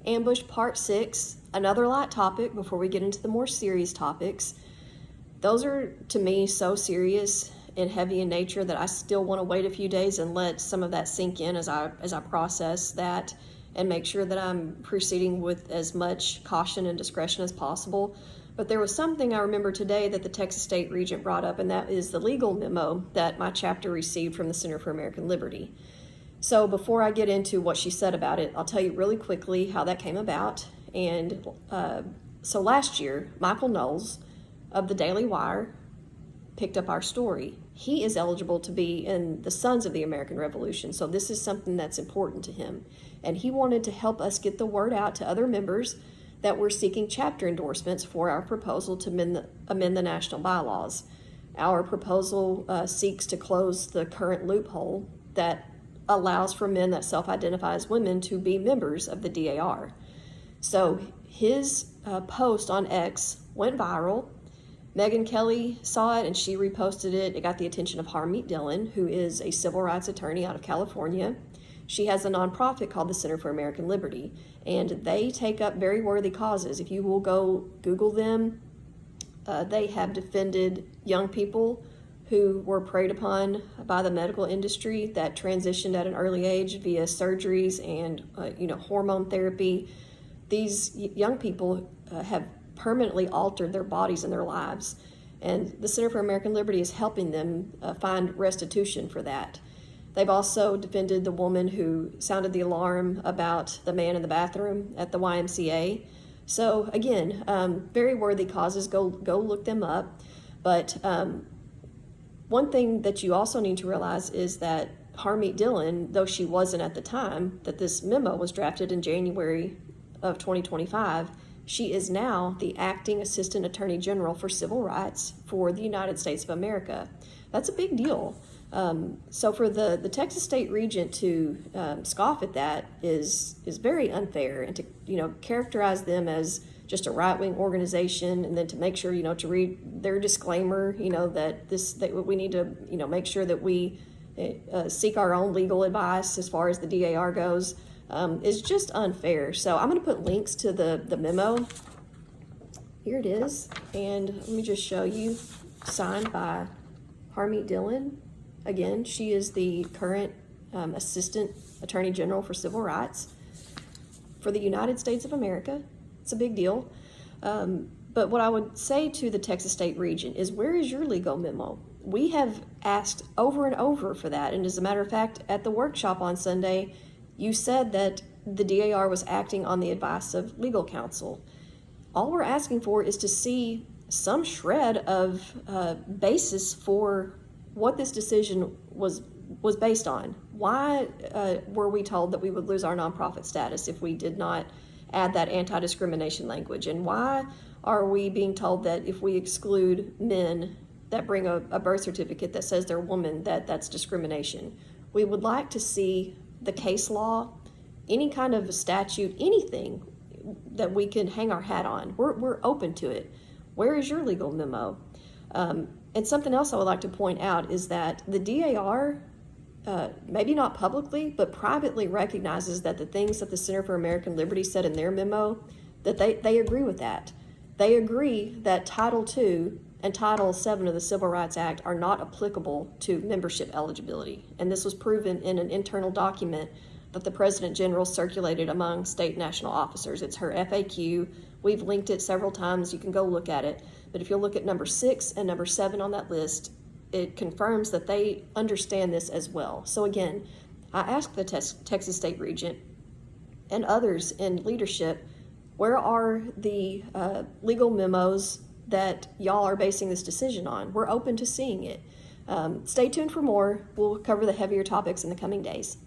Ambush Part 6, another light topic before we get into the more serious topics. Those are, to me, so serious and heavy in nature that I still want to wait a few days and let some of that sink in as I process that and make sure that I'm proceeding with as much caution and discretion as possible. But there was something I remember today that the Texas State Regent brought up, and that is the legal memo that my chapter received from the Center for American Liberty. So before I get into what she said about it, I'll tell you really quickly how that came about. And so last year, Michael Knowles of the Daily Wire picked up our story. He is eligible to be in the Sons of the American Revolution, so this is something that's important to him. And he wanted to help us get the word out to other members that we're seeking chapter endorsements for our proposal to amend the national bylaws. Our proposal seeks to close the current loophole that allows for men that self-identify as women to be members of the DAR. So his post on X went viral. Megyn Kelly saw it and she reposted it. It got the attention of Harmeet Dillon, who is a civil rights attorney out of California. She has a nonprofit called the Center for American Liberty, and they take up very worthy causes. If you will go Google them, they have defended young people who were preyed upon by the medical industry that transitioned at an early age via surgeries and hormone therapy. These young people have permanently altered their bodies and their lives, and the Center for American Liberty is helping them find restitution for that. They've also defended the woman who sounded the alarm about the man in the bathroom at the YMCA. So again, very worthy causes. Go look them up. But one thing that you also need to realize is that Harmeet Dillon, though she wasn't at the time that this memo was drafted in January of 2025, she is now the acting Assistant Attorney General for Civil Rights for the United States of America. That's a big deal. So for the Texas State Regent to scoff at that is very unfair, and to characterize them as just a right-wing organization, and then to make sure to read their disclaimer, that we need to make sure that we seek our own legal advice as far as the DAR goes, is just unfair. So I'm going to put links to the memo. Here it is, and let me just show you, signed by Harmeet Dillon. Again, she is the current Assistant Attorney General for Civil Rights for the United States of America. It's a big deal. But what I would say to the Texas State Regent is, where is your legal memo? We have asked over and over for that. And as a matter of fact, at the workshop on Sunday, you said that the DAR was acting on the advice of legal counsel. All we're asking for is to see some shred of basis for what this decision was based on. Why were we told that we would lose our nonprofit status if we did not add that anti-discrimination language? And why are we being told that if we exclude men that bring a birth certificate that says they're woman, that's discrimination? We would like to see the case law, any kind of a statute, anything that we can hang our hat on. We're open to it. Where is your legal memo? And something else I would like to point out is that the DAR, maybe not publicly, but privately recognizes that the things that the Center for American Liberty said in their memo, that they agree with that. They agree that Title II and Title VII of the Civil Rights Act are not applicable to membership eligibility. And this was proven in an internal document that the President General circulated among state and national officers. It's her FAQ. We've linked it several times. You can go look at it. But if you'll look at number 6 and number 7 on that list, it confirms that they understand this as well. So again, I asked the Texas State Regent and others in leadership, where are the legal memos that y'all are basing this decision on? We're open to seeing it. Stay tuned for more. We'll cover the heavier topics in the coming days.